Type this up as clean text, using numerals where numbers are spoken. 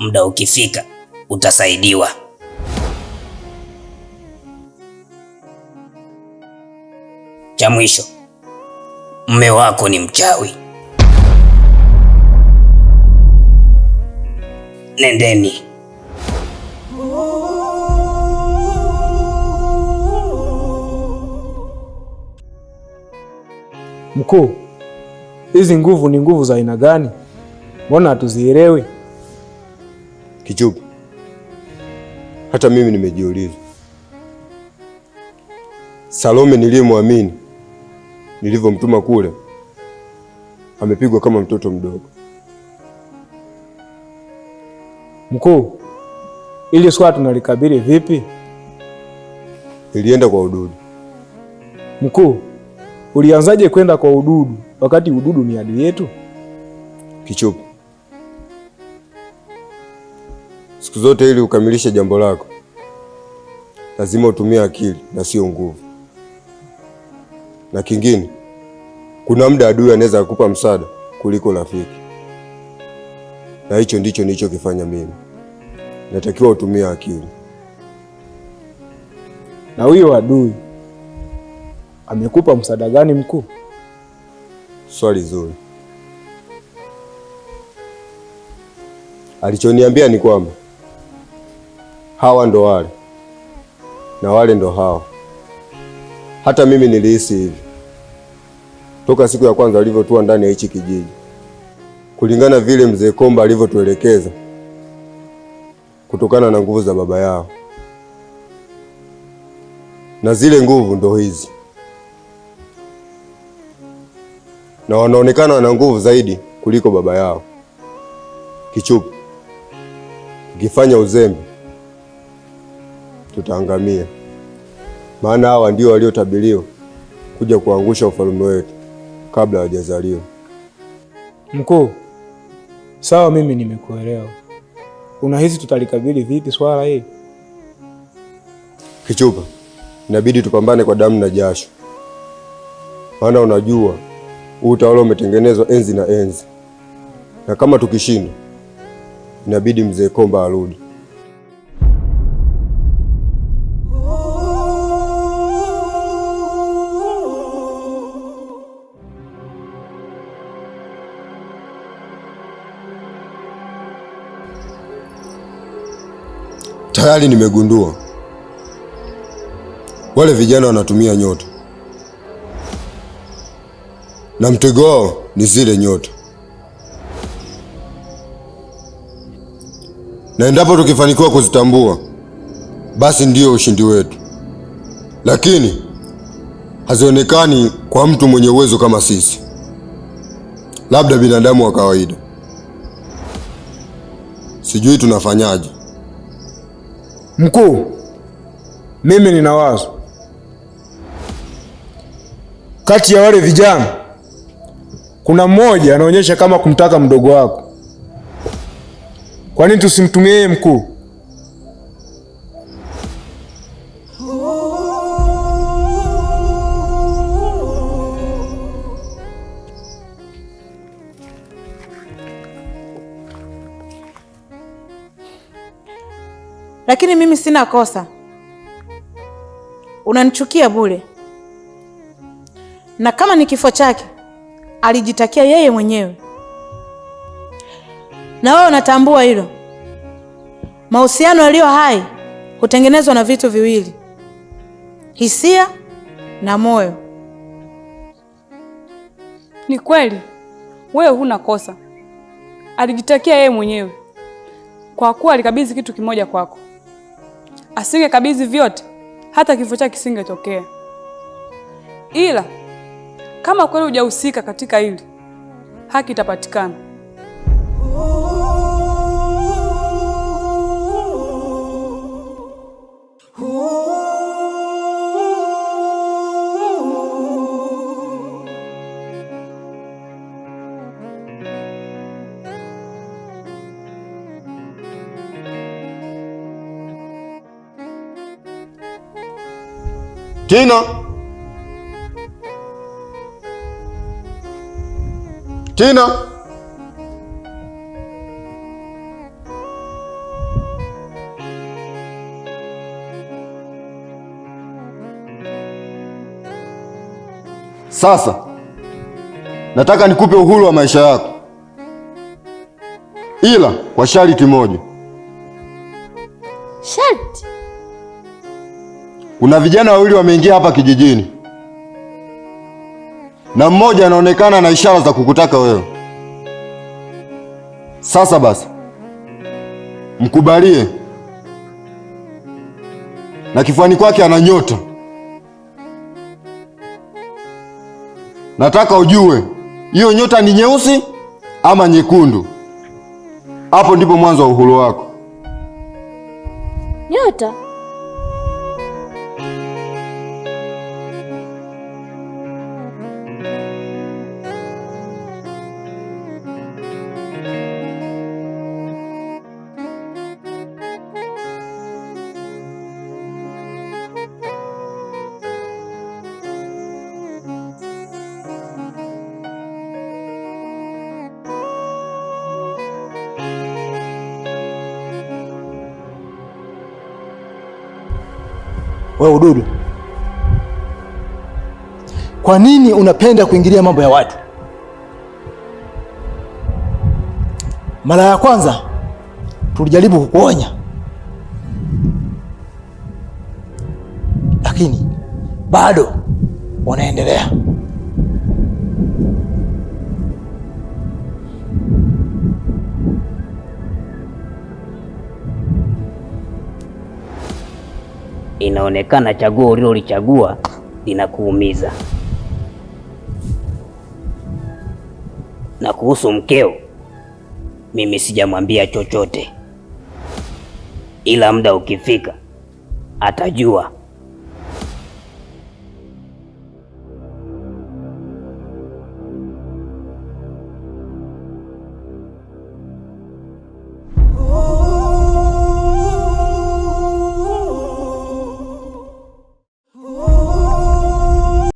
muda ukifika utasaidiwa. Cha mwisho, mume wako ni mchawi. Nendeni. Mkuu, hizi nguvu ni nguvu za aina gani? Mbona hatuzielewi? Kichupa, hata mimi nimejiuliza. Salome niliyemwamini nilivyomtuma kule amepigwa kama mtoto mdogo. Mkuu, ili swala tunalikabili vipi? Ilienda kwa ududu. Mkuu, ulianzaje kwenda kwa ududu wakati ududu ni adui yetu? Kichupa, siku zote ili ukamilishe jambo lako lazima utumie akili na sio nguvu. Na kingine, kuna muda adui anaweza kukupa msaada kuliko rafiki, na hicho ndicho nilichokifanya mimi. Natakiwa utumie akili. Na huyo adui amekupa msaada gani mkuu? Swali zuri. Alichoniambia ni kwamba hawa ndo wale na wale ndo hawa. Hata mimi nilihisi hivi toka siku ya kwanza alivyotua ndani ya hichi kijiji, kulingana vile mzee Komba alivyotuelekeza, kutokana na nguvu za baba yao. Na zile nguvu ndo hizi, na wanaonekana wana nguvu zaidi kuliko baba yao. Kichupa, tukifanya uzembe tutaangamia, maana hawa ndio waliotabiriwa kuja kuangusha ufalme wetu kabla hawajazaliwa. Mkuu, sawa, mimi nimekuelewa. Unahisi tutalikabili vipi swala hili? Kichupa, inabidi tupambane kwa damu na jasho, maana unajua huu utawala umetengenezwa enzi na enzi, na kama tukishindwa inabidi mzee Komba arudi. Tayari nimegundua wale vijana wanatumia nyota, na mtego wao ni zile nyota. Na endapo tukifanikiwa kuzitambua, basi ndio ushindi wetu. Lakini hazionekani kwa mtu mwenye uwezo kama sisi, labda binadamu wa kawaida. Sijui tunafanyaje. Mkuu, mimi nina wazo. Kati ya wale vijana kuna mmoja anaonyesha kama kumtaka mdogo wako. Kwa nini tusimtumie yeye mkuu? Lakini mimi sina kosa. Unanichukia bure. Na kama ni kifo chake, alijitakia yeye mwenyewe. Na wewe unatambua hilo. Mahusiano yaliyo hai hutengenezwa na vitu viwili: hisia na moyo. Ni kweli, wewe huna kosa. Alijitakia yeye mwenyewe, kwa kuwa alikabidhi kitu kimoja kwako. Asingekabidhi vyote, hata kifo chake kisingetokea. Ila kama kweli hujahusika katika hili, haki itapatikana. Tina! Tina! Sasa nataka nikupe uhuru wa maisha yako, ila kwa sharti moja. Sharti? Kuna vijana wawili wameingia hapa kijijini na mmoja anaonekana na ishara za kukutaka wewe. Sasa basi mkubalie, na kifuani kwake ana nyota. Nataka ujue hiyo nyota ni nyeusi ama nyekundu. Hapo ndipo mwanzo wa uhuru wako. Nyota? Wewe ududu, kwa nini unapenda kuingilia mambo ya watu? Mara ya kwanza tulijaribu kukuonya, lakini bado unaendelea. Inaonekana chaguo ulilolichagua linakuumiza. Na kuhusu mkeo, mimi sijamwambia chochote, ila muda ukifika atajua.